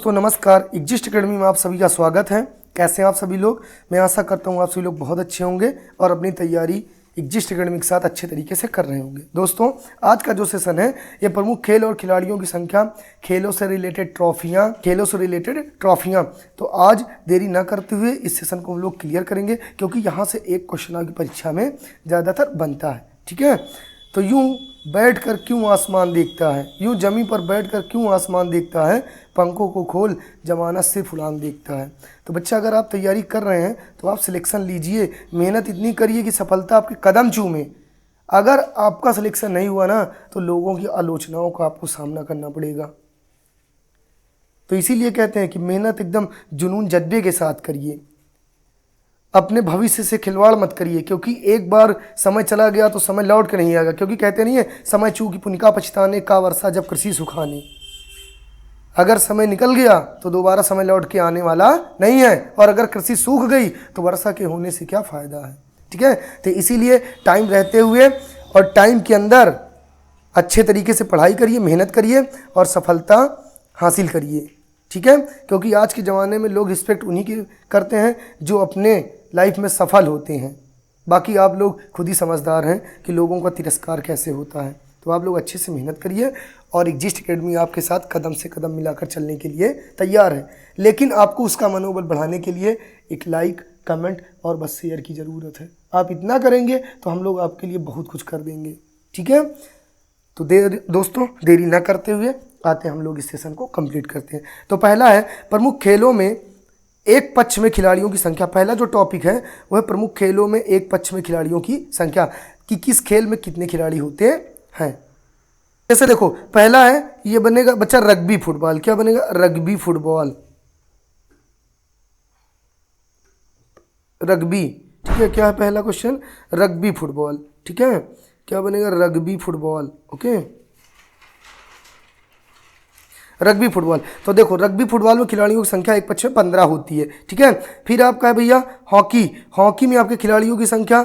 दोस्तों नमस्कार, exist academy में आप सभी का स्वागत है। कैसे हैं आप सभी लोग? मैं आशा करता हूं आप सभी लोग बहुत अच्छे होंगे और अपनी तैयारी एग्जिस्ट एकेडमी के साथ अच्छे तरीके से कर रहे होंगे। दोस्तों आज का जो सेशन है ये प्रमुख खेल और खिलाड़ियों की संख्या, खेलों से रिलेटेड ट्रॉफियाँ। तो आज देरी ना करते हुए इस सेशन को हम लोग क्लियर करेंगे, क्योंकि यहाँ से एक क्वेश्चन आपकी परीक्षा में ज़्यादातर बनता है। ठीक है, तो यूं बैठकर क्यों आसमान देखता है, यूं जमीन पर बैठकर क्यों आसमान देखता है, पंखों को खोल जमाना सिर्फ उड़ान देखता है। तो बच्चा अगर आप तैयारी कर रहे हैं तो आप सिलेक्शन लीजिए, मेहनत इतनी करिए कि सफलता आपके कदम चूमे। अगर आपका सिलेक्शन नहीं हुआ ना तो लोगों की आलोचनाओं का आपको सामना करना पड़ेगा। तो इसीलिए कहते हैं कि मेहनत एकदम जुनून जज्बे के साथ करिए, अपने भविष्य से खिलवाड़ मत करिए, क्योंकि एक बार समय चला गया तो समय लौट के नहीं आएगा। क्योंकि कहते नहीं है समय चूकी पुनिका पछताने का वर्षा जब कृषि सुखाने। अगर समय निकल गया तो दोबारा समय लौट के आने वाला नहीं है, और अगर कृषि सूख गई तो वर्षा के होने से क्या फ़ायदा है। ठीक है, तो इसीलिए टाइम रहते हुए और टाइम के अंदर अच्छे तरीके से पढ़ाई करिए, मेहनत करिए और सफलता हासिल करिए। ठीक है, क्योंकि आज के ज़माने में लोग रिस्पेक्ट उन्हीं की करते हैं जो अपने लाइफ में सफल होते हैं। बाकी आप लोग खुद ही समझदार हैं कि लोगों का तिरस्कार कैसे होता है। तो आप लोग अच्छे से मेहनत करिए और एग्जिस्ट एकेडमी आपके साथ कदम से कदम मिलाकर चलने के लिए तैयार है। लेकिन आपको उसका मनोबल बढ़ाने के लिए एक लाइक, कमेंट और बस शेयर की ज़रूरत है। आप इतना करेंगे तो हम लोग आपके लिए बहुत कुछ कर देंगे। ठीक है, तो दोस्तों देरी ना करते हुए आते हैं हम लोग इस सेशन को कंप्लीट करते हैं। तो पहला है प्रमुख खेलों में एक पक्ष में खिलाड़ियों की संख्या। पहला जो टॉपिक है वह प्रमुख खेलों में एक पक्ष में खिलाड़ियों की संख्या, कि किस खेल में कितने खिलाड़ी होते हैं। जैसे देखो पहला है, ये बनेगा बच्चा रग्बी फुटबॉल। क्या बनेगा? Rugby football, rugby. ठीक है, क्या है पहला क्वेश्चन? Rugby football. ठीक है, क्या बनेगा? Rugby football. Okay, rugby football. तो देखो रग्बी फुटबॉल में खिलाड़ियों की संख्या एक पक्ष में 15 होती है। ठीक है, फिर आपका है भैया हॉकी। हॉकी में आपके खिलाड़ियों की संख्या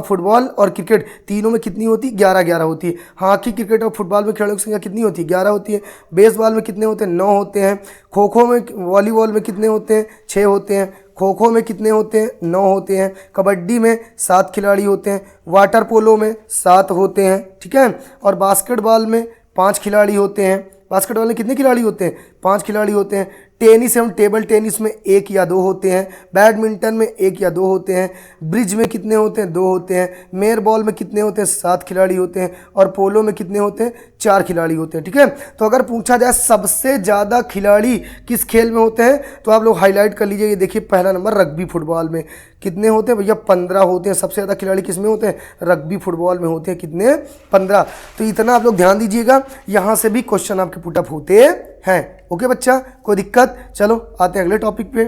फुटबॉल और क्रिकेट तीनों में कितनी होती है? 11 होती है। हॉकी, क्रिकेट और फुटबॉल में खिलाड़ियों की संख्या कितनी होती है? 11 होती है। बेसबॉल में कितने होते हैं? 9 होते हैं। खो खो में, वॉलीबॉल में कितने होते हैं? 6 होते हैं। खो खो में कितने होते हैं? 9 होते हैं। कबड्डी में 7 खिलाड़ी होते हैं। वाटर पोलो में 7 होते हैं। ठीक है, और बास्केटबॉल में 5 खिलाड़ी होते हैं। बास्केटबॉल में कितने खिलाड़ी होते हैं? 5 खिलाड़ी होते हैं। टेनिस एवं टेबल टेनिस में 1 या 2 होते हैं। बैडमिंटन में 1 या 2 होते हैं। ब्रिज में कितने होते हैं? 2 होते हैं। मेयर बॉल में कितने होते हैं? 7 खिलाड़ी होते हैं। और पोलो में कितने होते हैं? 4 खिलाड़ी होते हैं। ठीक है, तो अगर पूछा जाए सबसे ज़्यादा खिलाड़ी किस खेल में होते हैं तो आप लोग हाईलाइट कर लीजिए। ये देखिए पहला नंबर रग्बी फुटबॉल में कितने होते हैं भैया? 15 होते हैं। सबसे ज़्यादा खिलाड़ी किस में होते हैं? रग्बी फुटबॉल में होते हैं। कितने? 15। तो इतना आप लोग ध्यान दीजिएगा, यहाँ से भी क्वेश्चन आपके पुटअप होते हैं। ओके बच्चा, कोई दिक्कत? चलो आते हैं अगले टॉपिक पे।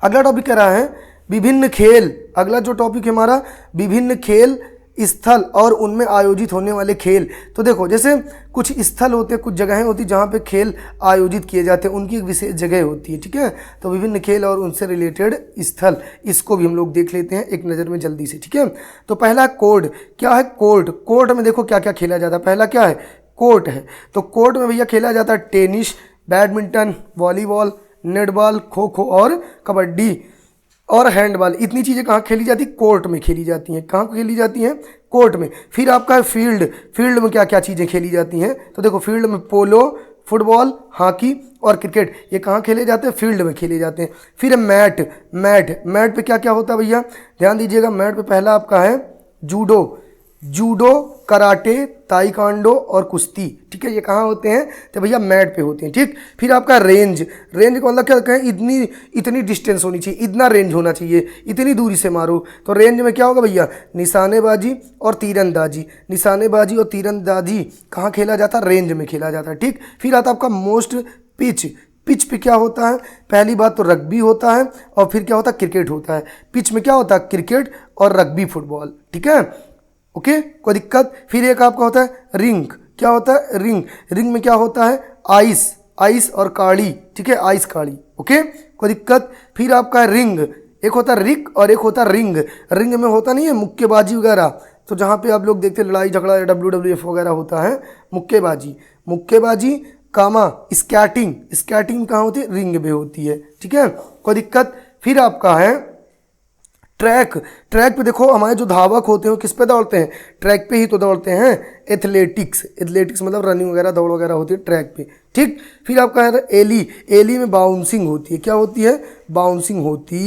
अगला टॉपिक कह रहा है विभिन्न खेल। अगला जो टॉपिक है हमारा विभिन्न खेल स्थल और उनमें आयोजित होने वाले खेल। तो देखो जैसे कुछ स्थल होते हैं, कुछ जगहें होती हैं जहाँ पे खेल आयोजित किए जाते हैं, उनकी एक विशेष जगह होती है। ठीक है, तो विभिन्न खेल और उनसे रिलेटेड स्थल, इसको भी हम लोग देख लेते हैं एक नज़र में जल्दी से। ठीक है, तो पहला कोर्ट। क्या है? कोर्ट। कोर्ट में देखो क्या क्या खेला जाता है। पहला क्या है? कोर्ट है। तो कोर्ट में भैया खेला जाता है tennis, badminton, volleyball, netball, kho kho और कबड्डी और हैंडबॉल। इतनी चीज़ें कहाँ खेली जाती? कोर्ट में खेली जाती हैं। कहाँ खेली जाती हैं? कोर्ट में। फिर आपका है फील्ड। फील्ड में क्या क्या चीज़ें खेली जाती हैं? तो देखो फील्ड में पोलो, फुटबॉल, हॉकी और क्रिकेट, ये कहाँ खेले जाते हैं? फील्ड में खेले जाते हैं। फिर मैट। मैट पे क्या क्या होता है भैया? ध्यान दीजिएगा, मैट पे पहला आपका है जूडो, कराटे, ताइक्वांडो और कुश्ती। ठीक है, ये कहाँ होते हैं? तो भैया मैट पे होते हैं। ठीक, फिर आपका रेंज का मतलब क्या कहें? इतनी डिस्टेंस होनी चाहिए, इतना रेंज होना चाहिए, इतनी दूरी से मारो। तो रेंज में क्या होगा भैया? निशानेबाजी और तीरंदाजी। निशानेबाजी और तीरंदाजी कहाँ खेला जाता है? रेंज में खेला जाता है। ठीक, फिर आता है आपका मोस्ट पिच पे क्या होता है? पहली बात तो रग्बी होता है और फिर क्या होता है? क्रिकेट होता है। पिच में क्या होता है? क्रिकेट और रग्बी फुटबॉल। ठीक है, ओके, कोई दिक्कत? फिर एक आपका होता है रिंग। क्या होता है? रिंग में क्या होता है? आइस और काड़ी। ठीक है, आइस काड़ी। ओके, कोई दिक्कत? फिर आपका रिंग, एक होता है रिक और एक होता है रिंग। रिंग में होता नहीं है मुक्केबाजी वगैरह, तो जहाँ पे आप लोग देखते हैं लड़ाई झगड़ा WWF वगैरह होता है, मुक्केबाजी कामा स्कैटिंग, स्कैटिंग कहाँ होती है, रिंग में होती है, ठीक है, कोई दिक्कत। फिर आपका है ट्रैक, ट्रैक पे देखो हमारे जो धावक होते हैं वो किस पे दौड़ते हैं, ट्रैक पे ही तो दौड़ते हैं, एथलेटिक्स, एथलेटिक्स मतलब रनिंग वगैरह दौड़ वगैरह होती है ट्रैक पे, ठीक। फिर आपका है एली, एली में बाउंसिंग होती है, क्या होती है, बाउंसिंग होती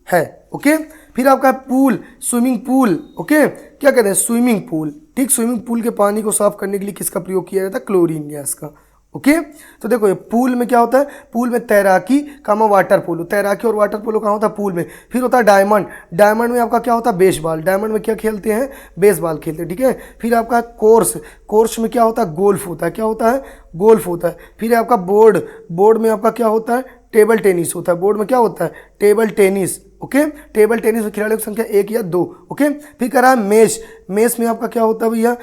है, ओके। फिर आपका है पूल, स्विमिंग पूल, ओके, क्या कहते हैं, स्विमिंग पूल, ठीक। स्विमिंग पूल के पानी को साफ करने के लिए किसका प्रयोग किया जाता है, क्लोरीन गैस का, ओके। तो देखो ये पूल में क्या होता है, पूल में तैराकी कामा वाटर पोलो, तैराकी और वाटर पोलो कहाँ होता है, पूल में। फिर होता है डायमंड, डायमंड में आपका क्या होता है, बेसबॉल, डायमंड में क्या खेलते हैं, बेसबॉल खेलते हैं, ठीक है। फिर आपका कोर्स, कोर्स में क्या होता है, गोल्फ होता है, क्या होता है, गोल्फ होता है। फिर आपका बोर्ड, बोर्ड में आपका क्या होता है, टेबल टेनिस होता है, बोर्ड में क्या होता है, table tennis, okay. Table tennis में खिलाड़ियों की संख्या 1 या 2, ओके। फिर कह रहा है मेष, मेष में आपका क्या होता है भैया,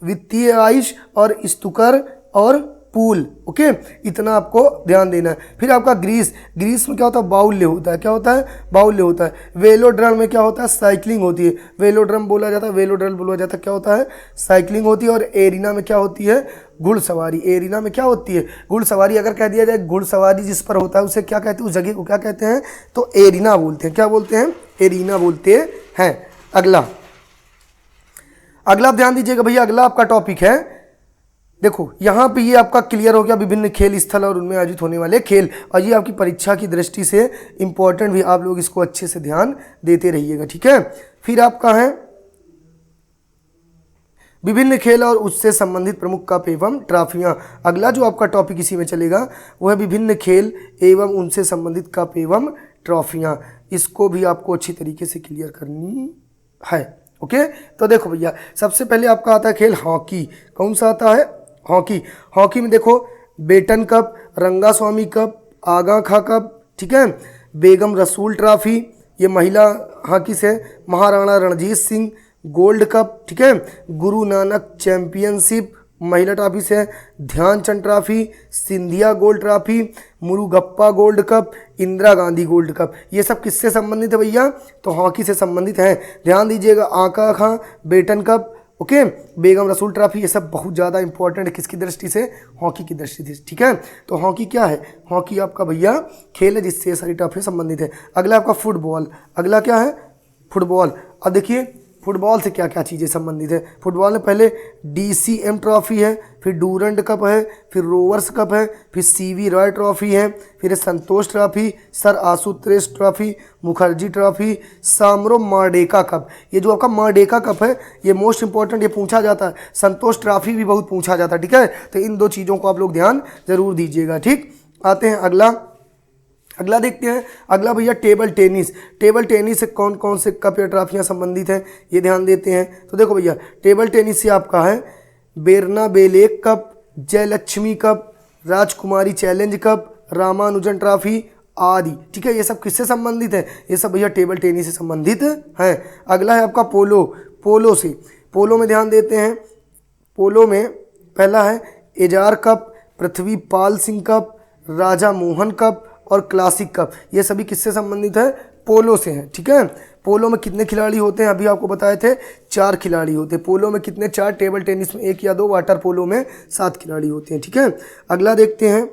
वित्तीय आयुष और स्तूकर और पूल, ओके, इतना आपको ध्यान देना है। फिर आपका ग्रीस, ग्रीस में क्या होता है, बाउल्य होता है, क्या होता है, बाउल्य होता है। वेलोड्रम में क्या होता है, साइकिलिंग होती है, वेलोड्रम बोला जाता है, वेलोड्रम बोला जाता है, क्या होता है, साइकिलिंग होती है। और एरिना में क्या होती है, घुड़सवारी, एरिना में क्या होती है, घुड़सवारी। अगर कह दिया जाए घुड़सवारी जिस पर होता है उसे क्या कहते हैं, उस जगह को क्या कहते हैं, तो एरिना बोलते हैं, क्या बोलते हैं, एरिना बोलते हैं। अगला, अगला ध्यान दीजिएगा भैया, अगला आपका टॉपिक है, देखो यहाँ पे ये आपका क्लियर हो गया, विभिन्न खेल स्थल और उनमें आयोजित होने वाले खेल, और ये आपकी परीक्षा की दृष्टि से इंपॉर्टेंट भी, आप लोग इसको अच्छे से ध्यान देते रहिएगा, ठीक है। फिर आपका है विभिन्न खेल और उससे संबंधित प्रमुख कप एवं ट्रॉफियाँ। अगला जो आपका टॉपिक इसी में चलेगा वो है विभिन्न खेल एवं उनसे संबंधित कप एवं ट्रॉफियाँ, इसको भी आपको अच्छी तरीके से क्लियर करनी है, ओके। तो देखो भैया, सबसे पहले आपका आता है खेल हॉकी, कौन सा आता है, हॉकी। हॉकी में देखो Beighton cup, Rangaswamy cup, Aga Khan cup, ठीक है, बेगम रसूल ट्रॉफी, ये महिला हॉकी से, महाराणा रणजीत सिंह गोल्ड कप, ठीक है, गुरु नानक चैंपियनशिप महिला ट्रॉफी से, Dhyanchand trophy, Scindia gold trophy, Murugappa gold cup, Indira Gandhi gold cup, ये सब किससे संबंधित है भैया, तो हॉकी से संबंधित हैं। ध्यान दीजिएगा, आगा खां बेटन कप, ओके, बेगम रसूल ट्रॉफी, ये सब बहुत ज़्यादा इंपॉर्टेंट है किसकी दृष्टि से, हॉकी की दृष्टि से, ठीक है। तो हॉकी क्या है, हॉकी आपका भैया खेल है जिससे सारी ट्रॉफी संबंधित है। अगला आपका फुटबॉल, अगला क्या है, फुटबॉल। अब देखिए फुटबॉल से क्या क्या चीज़ें संबंधित है, फुटबॉल में पहले DCM ट्रॉफी है, फिर डूरंड कप है, फिर रोवर्स कप है, फिर CV रॉय ट्रॉफी है, फिर Santosh trophy, sir Ashutosh trophy, Mukherjee trophy, सामरो मार्डेका कप। ये जो आपका मार्डेका कप है ये मोस्ट इंपॉर्टेंट, ये पूछा जाता है। संतोष ट्रॉफी भी बहुत पूछा जाता है, ठीक है। तो इन दो चीज़ों को आप लोग ध्यान जरूर दीजिएगा, ठीक। आते हैं अगला, अगला देखते हैं। अगला भैया टेबल टेनिस, टेबल टेनिस से कौन कौन से कप या ट्रॉफियाँ संबंधित हैं ये ध्यान देते हैं। तो देखो भैया टेबल टेनिस से आपका है बेरना बेलेक कप, जयलक्ष्मी कप, राजकुमारी चैलेंज कप, रामानुजन ट्रॉफी आदि, ठीक है। ये सब किससे संबंधित है, ये सब भैया टेबल टेनिस से संबंधित हैं। अगला है आपका पोलो, पोलो से, पोलो में ध्यान देते हैं। पोलो में पहला है एजार cup, Prithvipal Singh cup, Raja Mohan cup और क्लासिक कप, ये सभी किससे संबंधित है, पोलो से हैं, ठीक है। पोलो में कितने खिलाड़ी होते हैं, अभी आपको बताए थे 4 खिलाड़ी होते हैं। पोलो में कितने, 4, टेबल टेनिस में 1 या 2, वाटर पोलो में 7 खिलाड़ी होते हैं, ठीक है। अगला देखते हैं,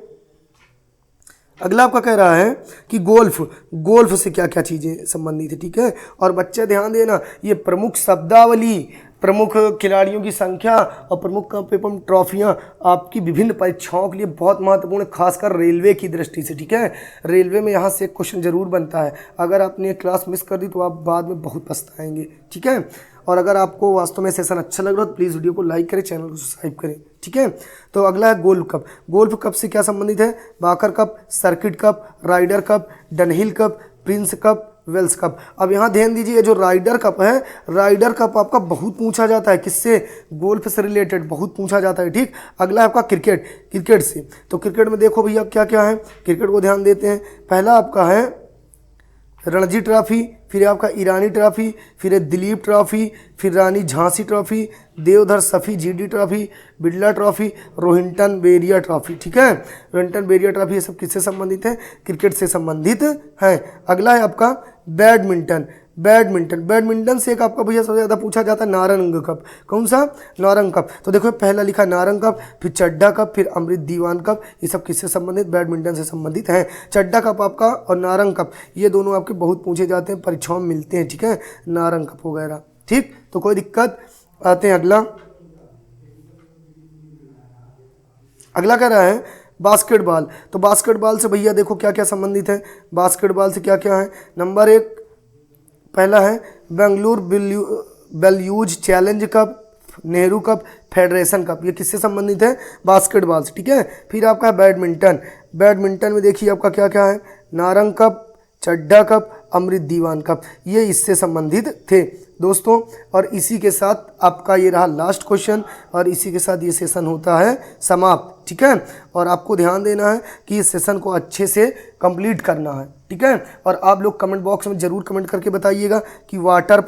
अगला आपका कह रहा है कि गोल्फ, गोल्फ से क्या क्या चीज़ें संबंधित है, ठीक है। और बच्चे ध्यान देना, ये प्रमुख शब्दावली, प्रमुख खिलाड़ियों की संख्या और प्रमुख कप एवं ट्रॉफियाँ आपकी विभिन्न परीक्षाओं के लिए बहुत महत्वपूर्ण है, खासकर रेलवे की दृष्टि से, ठीक है। रेलवे में यहाँ से एक क्वेश्चन जरूर बनता है, अगर आपने क्लास मिस कर दी तो आप बाद में बहुत पछताएंगे, ठीक है। और अगर आपको वास्तव में सेशन अच्छा लग रहा हो तो प्लीज़ वीडियो को लाइक करें, चैनल को सब्सक्राइब करें, ठीक है। तो अगला है गोल्फ कप, गोल्फ कप से क्या संबंधित है, बाकर cup, circuit cup, Ryder cup, Dunhill cup, Prince cup, Wales cup. अब यहाँ ध्यान दीजिए, जो राइडर कप है, राइडर कप आपका बहुत पूछा जाता है, किससे, गोल्फ से रिलेटेड बहुत पूछा जाता है, ठीक। अगला है आपका क्रिकेट, क्रिकेट से, तो क्रिकेट में देखो भैया क्या क्या है, क्रिकेट को ध्यान देते हैं। पहला आपका है रणजी ट्रॉफी, फिर आपका ईरानी ट्रॉफी, फिर दिलीप ट्रॉफी, फिर रानी झांसी ट्रॉफी, देवधर सफ़ी GD trophy, Birla trophy, Rohinton Baria trophy, ठीक है। रोहिंटन बेरिया ट्रॉफी ये सब किससे संबंधित है, क्रिकेट से संबंधित है। अगला है आपका बैडमिंटन, बैडमिंटन, बैडमिंटन से एक आपका भैया सबसे ज़्यादा पूछा जाता है नारंग कप। कौन सा? नारंग कप। तो देखो पहला लिखा नारंग कप, फिर चड्डा कप, फिर अमृत दीवान कप। ये सब किससे संबंधित? बैडमिंटन से संबंधित हैं। चड्डा कप आपका और नारंग कप ये दोनों आपके बहुत पूछे जाते हैं, परीक्षाओं में मिलते हैं, ठीक है, नारंग कप वगैरह। ठीक, तो कोई दिक्कत? आते हैं अगला। अगला कह रहा है बास्केटबॉल। तो बास्केटबॉल से भैया देखो क्या क्या संबंधित है। बास्केटबॉल से क्या क्या है? नंबर 1 पहला है Bengaluru Blues challenge cup, Nehru cup, federation cup. ये किससे संबंधित है? बास्केटबॉल से, ठीक है। फिर आपका है बैडमिंटन। बैडमिंटन में देखिए आपका क्या क्या है? नारंग कप, चड्डा कप, अमृत दीवान कप, ये इससे संबंधित थे दोस्तों। और इसी के साथ आपका ये रहा लास्ट क्वेश्चन, और इसी के साथ ये सेशन होता है समाप्त, ठीक है। और आपको ध्यान देना है कि इस सेशन को अच्छे से कंप्लीट करना है, ठीक है। और आप लोग कमेंट बॉक्स में ज़रूर कमेंट करके बताइएगा कि वाटर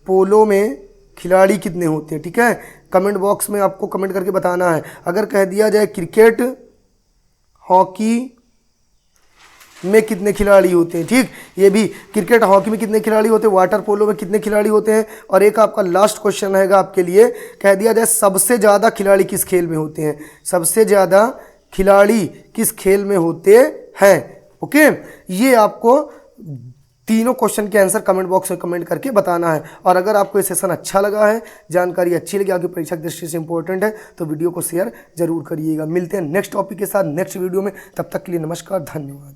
पोलो में खिलाड़ी कितने होते हैं, ठीक है। कमेंट बॉक्स में आपको कमेंट करके बताना है। अगर कह दिया जाए क्रिकेट हॉकी में कितने खिलाड़ी होते हैं, ठीक, ये भी क्रिकेट हॉकी में कितने खिलाड़ी होते हैं, वाटर पोलो में कितने खिलाड़ी होते हैं। और एक आपका लास्ट क्वेश्चन रहेगा आपके लिए, कह दिया जाए सबसे ज़्यादा खिलाड़ी किस खेल में होते हैं, सबसे ज़्यादा खिलाड़ी किस खेल में होते हैं। ओके, ये आपको तीनों क्वेश्चन के आंसर कमेंट बॉक्स में कमेंट करके बताना है। और अगर आपको ये सेशन अच्छा लगा है, जानकारी अच्छी लगी, आपकी परीक्षा की दृष्टि से इंपॉर्टेंट है, तो वीडियो को शेयर जरूर करिएगा। मिलते हैं नेक्स्ट टॉपिक के साथ नेक्स्ट वीडियो में, तब तक के लिए नमस्कार, धन्यवाद।